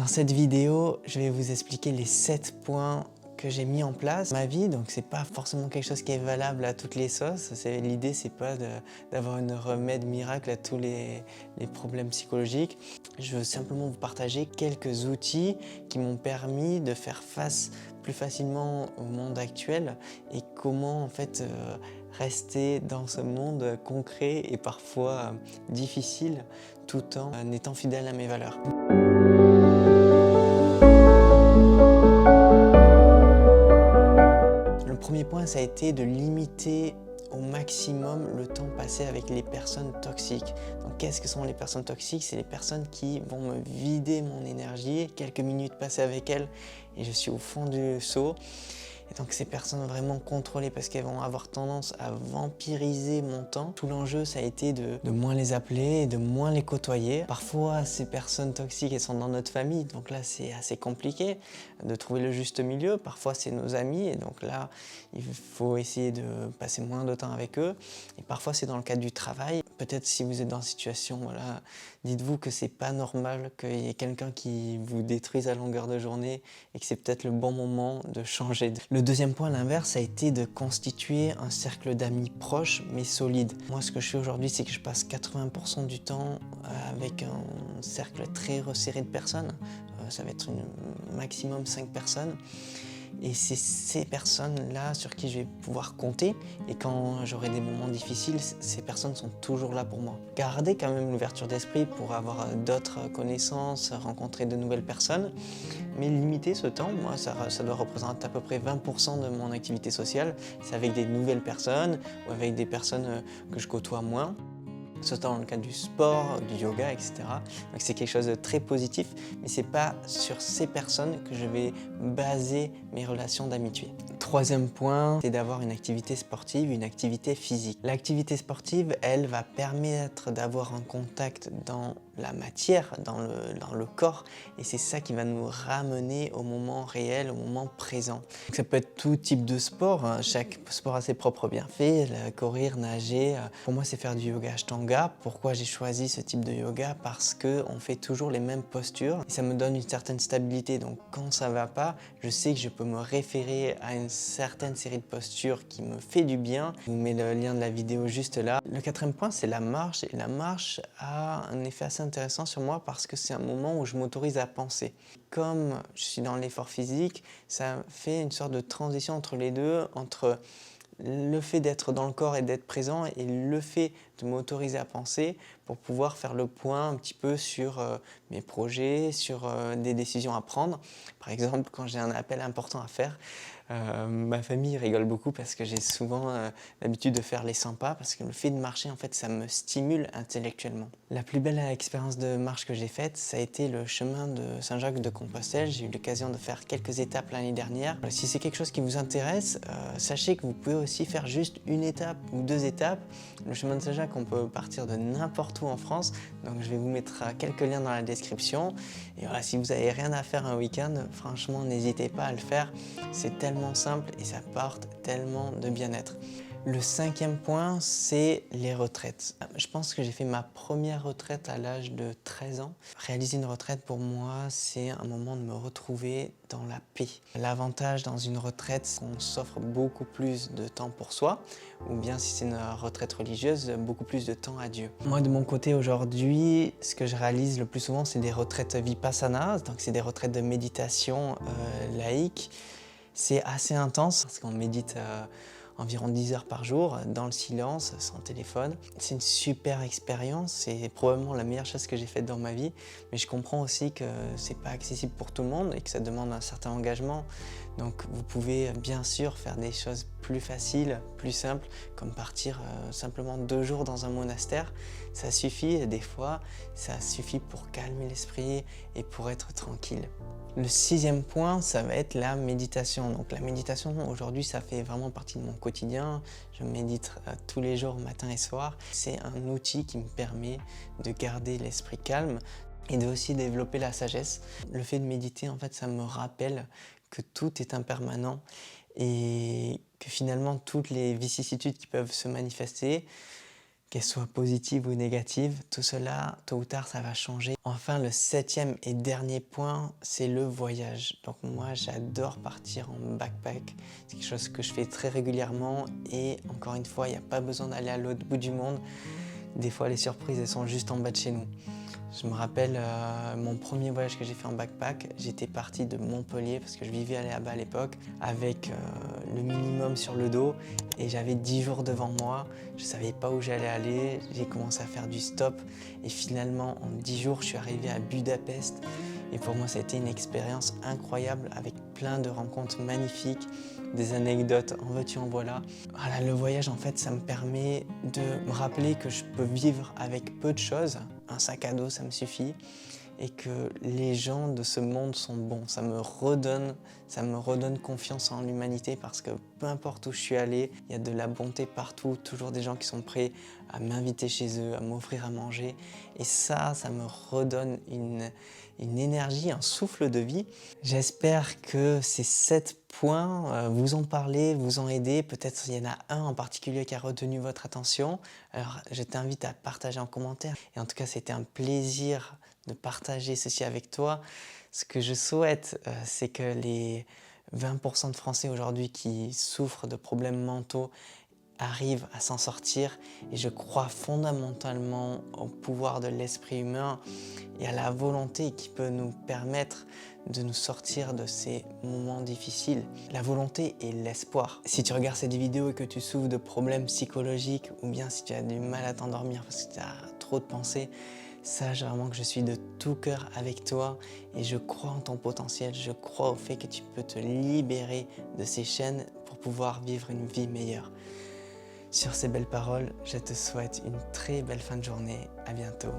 Dans cette vidéo, je vais vous expliquer les 7 points que j'ai mis en place dans ma vie. Donc c'est pas forcément quelque chose qui est valable à toutes les sauces. L'idée c'est pas d'avoir un remède miracle à tous les problèmes psychologiques. Je veux simplement vous partager quelques outils qui m'ont permis de faire face plus facilement au monde actuel et comment en fait rester dans ce monde concret et parfois difficile tout en étant fidèle à mes valeurs. Le premier point, ça a été de limiter au maximum le temps passé avec les personnes toxiques. Donc, qu'est-ce que sont les personnes toxiques? C'est les personnes qui vont me vider mon énergie, quelques minutes passées avec elles et je suis au fond du seau. Et donc ces personnes vraiment contrôlées parce qu'elles vont avoir tendance à vampiriser mon temps. Tout l'enjeu, ça a été de moins les appeler et de moins les côtoyer. Parfois, ces personnes toxiques, elles sont dans notre famille, donc là, c'est assez compliqué de trouver le juste milieu. Parfois, c'est nos amis, et donc là, il faut essayer de passer moins de temps avec eux. Et parfois, c'est dans le cadre du travail. Peut-être si vous êtes dans une situation, voilà, dites-vous que c'est pas normal qu'il y ait quelqu'un qui vous détruise à longueur de journée et que c'est peut-être le bon moment de changer. Le deuxième point, à l'inverse, a été de constituer un cercle d'amis proches mais solides. Moi, ce que je fais aujourd'hui, c'est que je passe 80% du temps avec un cercle très resserré de personnes. Ça va être maximum 5 personnes. Et c'est ces personnes-là sur qui je vais pouvoir compter. Et quand j'aurai des moments difficiles, ces personnes sont toujours là pour moi. Gardez quand même l'ouverture d'esprit pour avoir d'autres connaissances, rencontrer de nouvelles personnes. Mais limiter ce temps, moi, ça doit représenter à peu près 20% de mon activité sociale. C'est avec des nouvelles personnes ou avec des personnes que je côtoie moins. Soit dans le cadre du sport, du yoga, etc. Donc c'est quelque chose de très positif, mais c'est pas sur ces personnes que je vais baser mes relations d'amitié. Troisième point, c'est d'avoir une activité sportive, une activité physique. L'activité sportive, elle, va permettre d'avoir un contact dans la matière, dans le corps, et c'est ça qui va nous ramener au moment réel, au moment présent. Donc ça peut être tout type de sport, hein. Chaque sport a ses propres bienfaits, courir, nager. Pour moi, c'est faire du yoga Ashtanga. Pourquoi j'ai choisi ce type de yoga? Parce qu'on fait toujours les mêmes postures et ça me donne une certaine stabilité. Donc quand ça va pas, je sais que je peux me référer à une certaine série de postures qui me fait du bien. Je vous mets le lien de la vidéo juste là. Le quatrième point, c'est la marche. Et la marche a un effet assez intéressant sur moi parce que c'est un moment où je m'autorise à penser. Comme je suis dans l'effort physique, ça fait une sorte de transition entre les deux, entre le fait d'être dans le corps et d'être présent et le fait de m'autoriser à penser pour pouvoir faire le point un petit peu sur mes projets, sur des décisions à prendre. Par exemple, quand j'ai un appel important à faire, ma famille rigole beaucoup parce que j'ai souvent l'habitude de faire les 100 pas parce que le fait de marcher, en fait, ça me stimule intellectuellement. La plus belle expérience de marche que j'ai faite, ça a été le chemin de Saint-Jacques-de-Compostelle. J'ai eu l'occasion de faire quelques étapes l'année dernière. Si c'est quelque chose qui vous intéresse, sachez que vous pouvez aussi faire juste une étape ou 2 étapes. Le chemin de Saint-Jacques, on peut partir de n'importe où en France, donc je vais vous mettre quelques liens dans la description. Et voilà, si vous n'avez rien à faire un week-end, franchement, n'hésitez pas à le faire. C'est tellement simple et ça apporte tellement de bien-être. Le cinquième point, c'est les retraites. Je pense que j'ai fait ma première retraite à l'âge de 13 ans. Réaliser une retraite, pour moi, c'est un moment de me retrouver dans la paix. L'avantage dans une retraite, c'est qu'on s'offre beaucoup plus de temps pour soi, ou bien si c'est une retraite religieuse, beaucoup plus de temps à Dieu. Moi, de mon côté, aujourd'hui, ce que je réalise le plus souvent, c'est des retraites vipassana, donc c'est des retraites de méditation laïque. C'est assez intense parce qu'on médite environ 10 heures par jour, dans le silence, sans téléphone. C'est une super expérience, c'est probablement la meilleure chose que j'ai faite dans ma vie, mais je comprends aussi que c'est pas accessible pour tout le monde et que ça demande un certain engagement. Donc vous pouvez bien sûr faire des choses plus faciles, plus simples, comme partir simplement 2 jours dans un monastère. Ça suffit, des fois, ça suffit pour calmer l'esprit et pour être tranquille. Le 6e point, ça va être la méditation. Donc la méditation, aujourd'hui, ça fait vraiment partie de mon quotidien. Je médite tous les jours, matin et soir. C'est un outil qui me permet de garder l'esprit calme et de aussi développer la sagesse. Le fait de méditer, en fait, ça me rappelle que tout est impermanent et que finalement, toutes les vicissitudes qui peuvent se manifester, qu'elles soient positives ou négatives, tout cela, tôt ou tard, ça va changer. Enfin, le 7e et dernier point, c'est le voyage. Donc moi, j'adore partir en backpack. C'est quelque chose que je fais très régulièrement et encore une fois, il n'y a pas besoin d'aller à l'autre bout du monde. Des fois, les surprises, elles sont juste en bas de chez nous. Je me rappelle mon premier voyage que j'ai fait en backpack, j'étais parti de Montpellier parce que je vivais là-bas à l'époque avec le minimum sur le dos et j'avais 10 jours devant moi, je ne savais pas où j'allais aller, j'ai commencé à faire du stop et finalement en 10 jours je suis arrivé à Budapest et pour moi ça a été une expérience incroyable avec plein de rencontres magnifiques, des anecdotes en veux-tu en voilà. Voilà, le voyage en fait ça me permet de me rappeler que je peux vivre avec peu de choses. Un sac à dos, ça me suffit. Et que les gens de ce monde sont bons. Ça me redonne confiance en l'humanité parce que peu importe où je suis allé, il y a de la bonté partout, toujours des gens qui sont prêts à m'inviter chez eux, à m'offrir à manger. Et ça me redonne une énergie, un souffle de vie. J'espère que ces 7 points vous ont parlé, vous ont aidé. Peut-être il y en a un en particulier qui a retenu votre attention. Alors je t'invite à partager en commentaire. Et en tout cas, c'était un plaisir de partager ceci avec toi. Ce que je souhaite, c'est que les 20% de Français aujourd'hui qui souffrent de problèmes mentaux arrivent à s'en sortir et je crois fondamentalement au pouvoir de l'esprit humain et à la volonté qui peut nous permettre de nous sortir de ces moments difficiles. La volonté et l'espoir. Si tu regardes cette vidéo et que tu souffres de problèmes psychologiques ou bien si tu as du mal à t'endormir parce que tu as trop de pensées, sache vraiment que je suis de tout cœur avec toi et je crois en ton potentiel, je crois au fait que tu peux te libérer de ces chaînes pour pouvoir vivre une vie meilleure. Sur ces belles paroles, je te souhaite une très belle fin de journée. À bientôt.